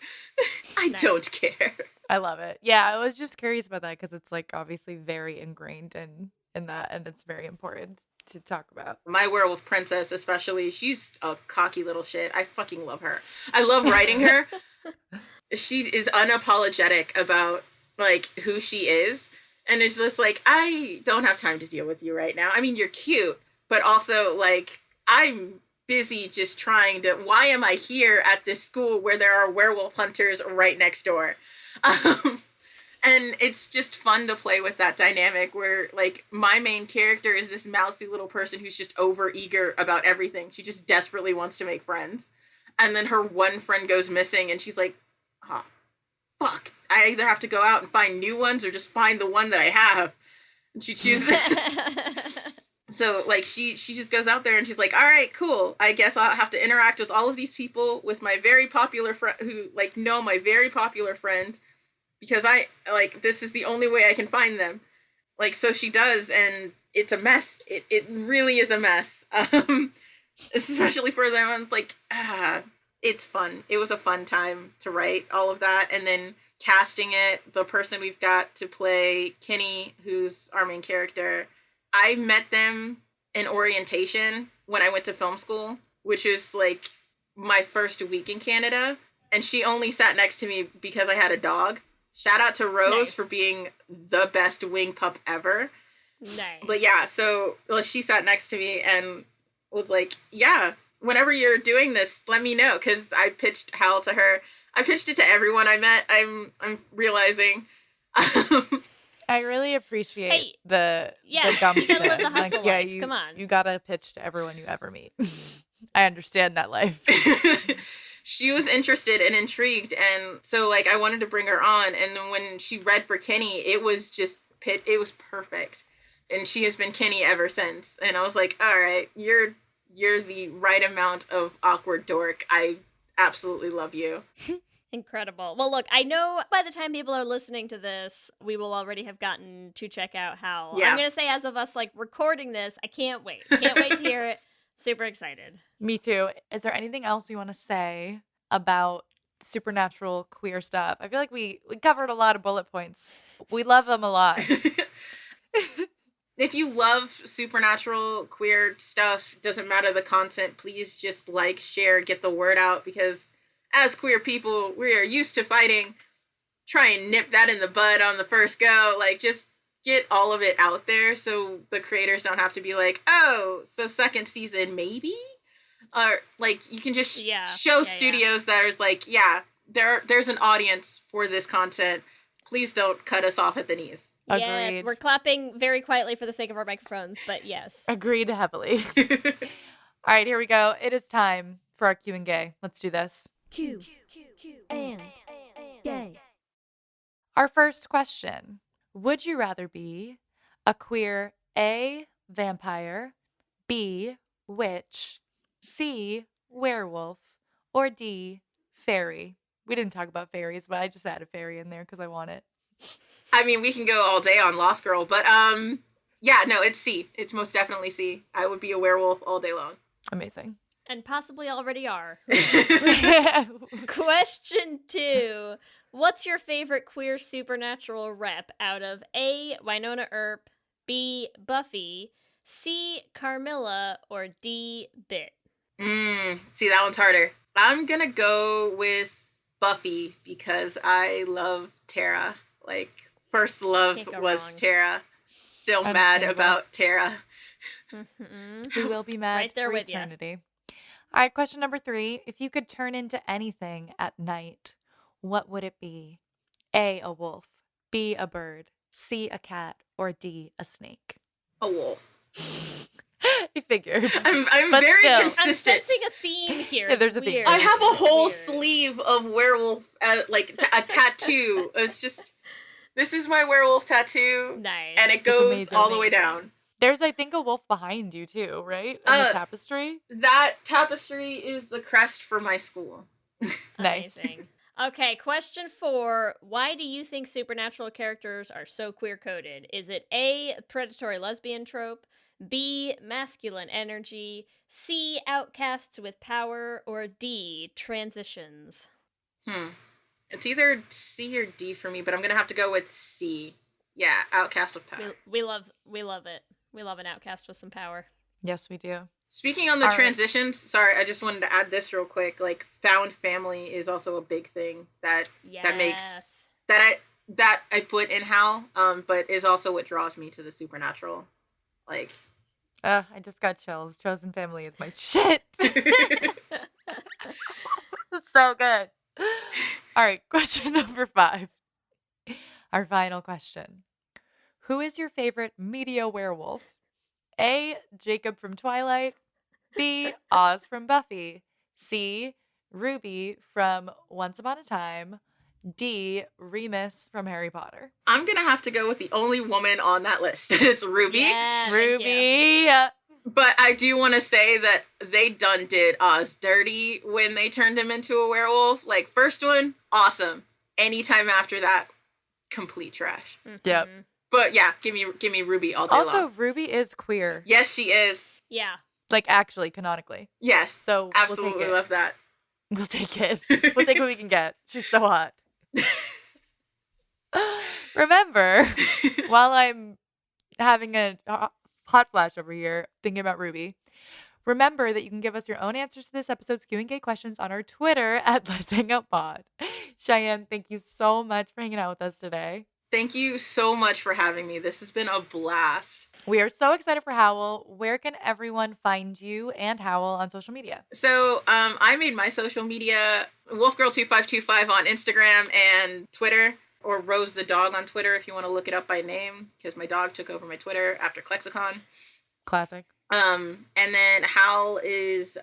I don't care. I love it. Yeah, I was just curious about that because it's like obviously very ingrained in that, and it's very important to talk about. My werewolf princess, especially, she's a cocky little shit. I fucking love her. I love writing her. She is unapologetic about like who she is, and it's just like, I don't have time to deal with you right now. I mean, you're cute, but also like I'm busy just trying to, why am I here at this school where there are werewolf hunters right next door? And it's just fun to play with that dynamic where like my main character is this mousy little person who's just over eager about everything. She just desperately wants to make friends. And then her one friend goes missing and she's like, oh, fuck. I either have to go out and find new ones or just find the one that I have. And she chooses So, like, she just goes out there and she's like, all right, cool. I guess I'll have to interact with all of these people with my very popular friend who, like, know my very popular friend because I, like, this is the only way I can find them. Like, so she does, and it's a mess. It really is a mess. Especially for them. Like, it's fun. It was a fun time to write all of that. And then casting it, the person we've got to play Kenny, who's our main character, I met them in orientation when I went to film school, which is like my first week in Canada. And she only sat next to me because I had a dog. Shout out to Rose for being the best wing pup ever. Nice. But yeah, so she sat next to me and was like, yeah, whenever you're doing this, let me know. Because I pitched Hal to her. I pitched it to everyone I met. I'm realizing. I really appreciate the you gumption. gotta live the hustle life. You, come on. You gotta pitch to everyone you ever meet. I understand that life. She was interested and intrigued, and so like I wanted to bring her on. And then when she read for Kenny, it was just it was perfect, and she has been Kenny ever since. And I was like, all right, you're the right amount of awkward dork. I absolutely love you. Incredible. Well, look, I know by the time people are listening to this, we will already have gotten to check out Howl. Yeah. I'm going to say as of us like recording this, I can't wait. Can't wait to hear it. Super excited. Me too. Is there anything else you want to say about supernatural queer stuff? I feel like we covered a lot of bullet points. We love them a lot. If you love supernatural queer stuff, doesn't matter the content, please just like, share, get the word out, because as queer people, we are used to fighting. Try and nip that in the bud on the first go. Like, just get all of it out there so the creators don't have to be like, oh, so second season, maybe? Or, like, you can just show studios that is like, there's an audience for this content. Please don't cut us off at the knees. Agreed. Yes, we're clapping very quietly for the sake of our microphones, but yes. Agreed heavily. All right, here we go. It is time for our Q and Gay. Let's do this. Q and gay. Our first question. Would you rather be a queer A, vampire, B, witch, C, werewolf, or D, fairy? We didn't talk about fairies, but I just added fairy in there because I want it. I mean, we can go all day on Lost Girl, but it's C. It's most definitely C. I would be a werewolf all day long. Amazing. And possibly already are. Question 2. What's your favorite queer supernatural rep out of A, Winona Earp, B, Buffy, C. Carmilla, or D. Bit? See, that one's harder. I'm gonna go with Buffy because I love Tara. Like, first love Can't go was wrong. Tara. Still mad Understandable. about Tara. We will be mad Right there for with ya. eternity. All right, question number 3. If you could turn into anything at night, what would it be? A, a wolf. B, a bird. C, a cat. Or D, a snake. A wolf. I figured. I'm But very still. I'm consistent. sensing a theme here. Yeah, there's It's a theme. weird. I have a It's whole weird. sleeve of werewolf, a tattoo. It's just, this is my werewolf tattoo, Nice. and it It's goes amazing. all the way down. There's, I think, a wolf behind you too, right? In the tapestry. That tapestry is the crest for my school. Nice. Amazing. Okay, question 4. Why do you think supernatural characters are so queer-coded? Is it A, predatory lesbian trope, B, masculine energy, C, outcasts with power, or D, transitions? It's either C or D for me, but I'm gonna have to go with C. Yeah, outcast with power. We love it. We love an outcast with some power. Yes, we do. Speaking on the All right. transitions, sorry, I just wanted to add this real quick. Like, found family is also a big thing that makes Yes. that I put in Hal, but is also what draws me to the supernatural. Like, I just got chills. Chosen Family is my shit. It's so good. All right, question number 5. Our final question. Who is your favorite media werewolf? A, Jacob from Twilight. B, Oz from Buffy. C, Ruby from Once Upon a Time. D, Remus from Harry Potter. I'm gonna have to go with the only woman on that list. It's Ruby. Yeah, thank you. Ruby. But I do want to say that they done did Oz dirty when they turned him into a werewolf. Like, first one, awesome. Anytime after that, complete trash. Yep. Mhm. But yeah, give me Ruby all day Also, long. Ruby is queer. Yes, she is. Yeah. Like, actually, canonically. Yes. So Absolutely we'll take it. love that. We'll take it. We'll take what we can get. She's so hot. Remember, while I'm having a hot flash over here thinking about Ruby, remember that you can give us your own answers to this episode's Q&A questions on our Twitter at Let's Hang Out Pod. Cheyenne, thank you so much for hanging out with us today. Thank you so much for having me. This has been a blast. We are so excited for Howl. Where can everyone find you and Howl on social media? So I made my social media wolfgirl2525 on Instagram and Twitter, or Rose the Dog on Twitter if you want to look it up by name, because my dog took over my Twitter after Klexicon. Classic. And then Howl is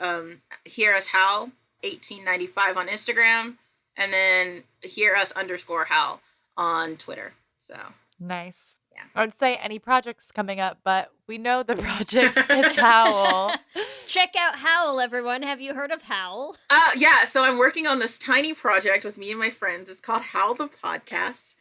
Hear Us Howl 1895 on Instagram, and then Hear Us _Howl on Twitter. So Nice. Yeah. I would say any projects coming up, but we know the project it's Howl. Check out Howl, everyone. Have you heard of Howl? Yeah, so I'm working on this tiny project with me and my friends. It's called Howl the Podcast.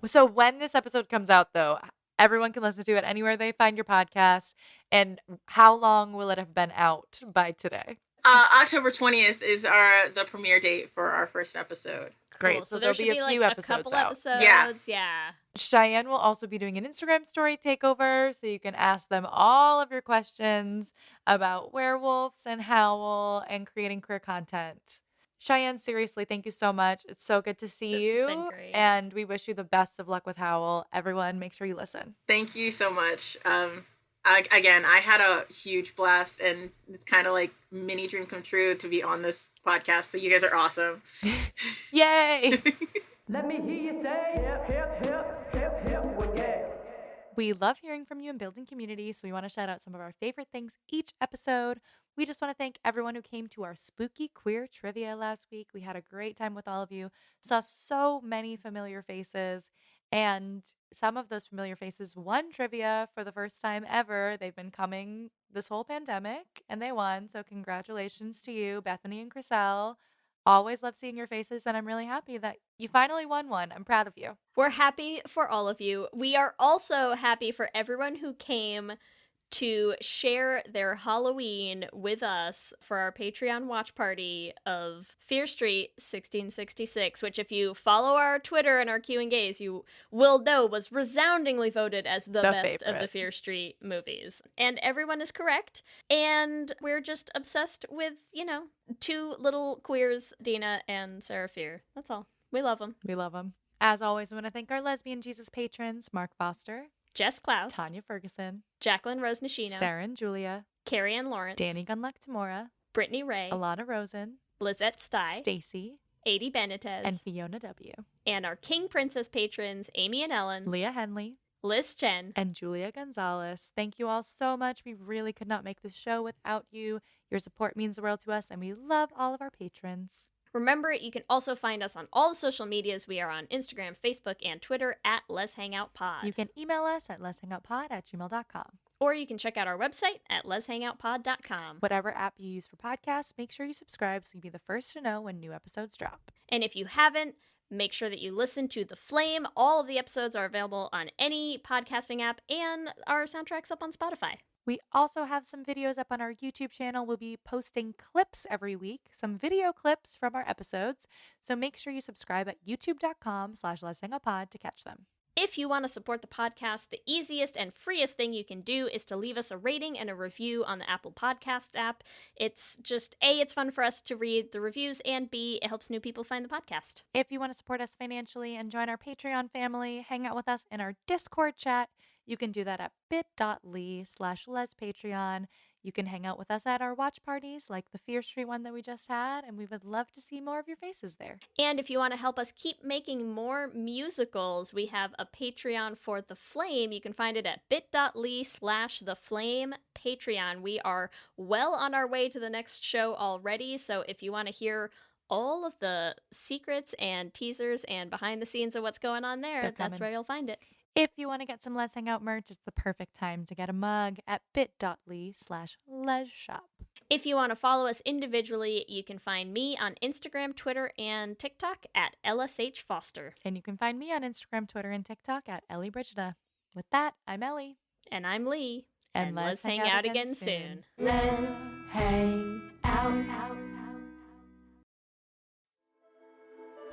So when this episode comes out, though, everyone can listen to it anywhere they find your podcast. And how long will it have been out by today? October 20th is the premiere date for our first episode. Great. Cool. So there there'll should be be a few like episodes a couple out. episodes. Yeah. Yeah. Cheyenne will also be doing an Instagram story takeover, so you can ask them all of your questions about werewolves and Howl and creating queer content. Cheyenne, seriously, thank you so much. It's so good to see This you. has been great. And we wish you the best of luck with Howl. Everyone, make sure you listen. Thank you so much. I had a huge blast, and it's kind of like mini dream come true to be on this podcast. So you guys are awesome. Yay! Let me hear you say hip, hip, hip, hip, hip, well, yeah. We love hearing from you and building community, so we want to shout out some of our favorite things each episode. We just want to thank everyone who came to our spooky queer trivia last week. We had a great time with all of you, saw so many familiar faces, and some of those familiar faces won trivia for the first time ever. They've been coming this whole pandemic, and they won, so congratulations to you, Bethany and Chriselle. Always love seeing your faces, and I'm really happy that you finally won one. I'm proud of you. We're happy for all of you. We are also happy for everyone who came to share their Halloween with us for our Patreon watch party of Fear Street 1666, which if you follow our Twitter and our Q&As, you will know was resoundingly voted as the best of the Fear Street movies. And everyone is correct. And we're just obsessed with, two little queers, Dina and Sarah Fear. That's all. We love them. We love them. As always, we want to thank our Lesbian Jesus patrons, Mark Foster, Jess Klaus, Tanya Ferguson, Jacqueline Rose Nishino, Sarah and Julia, Carrie Ann Lawrence, Danny Gunluck Tamora, Brittany Ray, Alana Rosen, Lizette Stye, Stacy, Adi Benitez, and Fiona W. And our King Princess patrons, Amy and Ellen, Leah Henley, Liz Chen, and Julia Gonzalez. Thank you all so much. We really could not make this show without you. Your support means the world to us, and we love all of our patrons. Remember, you can also find us on all the social medias. We are on Instagram, Facebook, and Twitter at Let's Hang Out Pod. You can email us at letshangoutpod@gmail.com. Or you can check out our website at letshangoutpod.com. Whatever app you use for podcasts, make sure you subscribe so you'll be the first to know when new episodes drop. And if you haven't, make sure that you listen to The Flame. All of the episodes are available on any podcasting app, and our soundtrack's up on Spotify. We also have some videos up on our YouTube channel. We'll be posting clips every week, some video clips from our episodes. So make sure you subscribe at youtube.com/letshangoutpod to catch them. If you want to support the podcast, the easiest and freest thing you can do is to leave us a rating and a review on the Apple Podcasts app. It's just, A, it's fun for us to read the reviews, and B, it helps new people find the podcast. If you want to support us financially and join our Patreon family, hang out with us in our Discord chat, you can do that at bit.ly/lespatreon. You can hang out with us at our watch parties like the Fear Street one that we just had, and we would love to see more of your faces there. And if you want to help us keep making more musicals, we have a Patreon for The Flame. You can find it at bit.ly/theflame Patreon. We are well on our way to the next show already, so if you want to hear all of the secrets and teasers and behind the scenes of what's going on there, that's where you'll find it. If you want to get some Let's Hang Out merch, it's the perfect time to get a mug at bit.ly/lesshop. If you want to follow us individually, you can find me on Instagram, Twitter, and TikTok at LSH Foster. And you can find me on Instagram, Twitter, and TikTok at Ellie Brigida. With that, I'm Ellie. And I'm Lee. And let's hang out again soon. Let's hang out.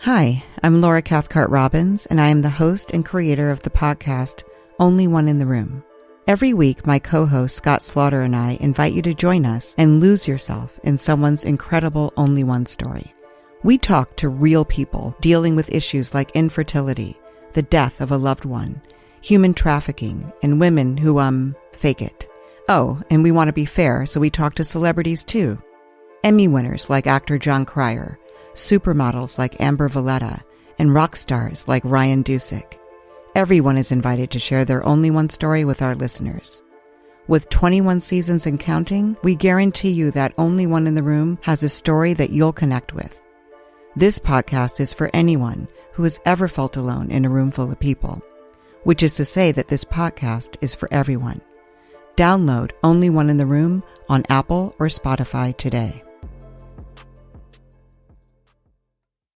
Hi, I'm Laura Cathcart Robbins, and I am the host and creator of the podcast Only One in the Room. Every week, my co-host Scott Slaughter and I invite you to join us and lose yourself in someone's incredible Only One story. We talk to real people dealing with issues like infertility, the death of a loved one, human trafficking, and women who, fake it. Oh, and we want to be fair, so we talk to celebrities too. Emmy winners like actor John Cryer, supermodels like Amber Valletta, and rock stars like Ryan Dusick. Everyone is invited to share their Only One story with our listeners. With 21 seasons and counting, we guarantee you that Only One in the Room has a story that you'll connect with. This podcast is for anyone who has ever felt alone in a room full of people, which is to say that this podcast is for everyone. Download Only One in the Room on Apple or Spotify today.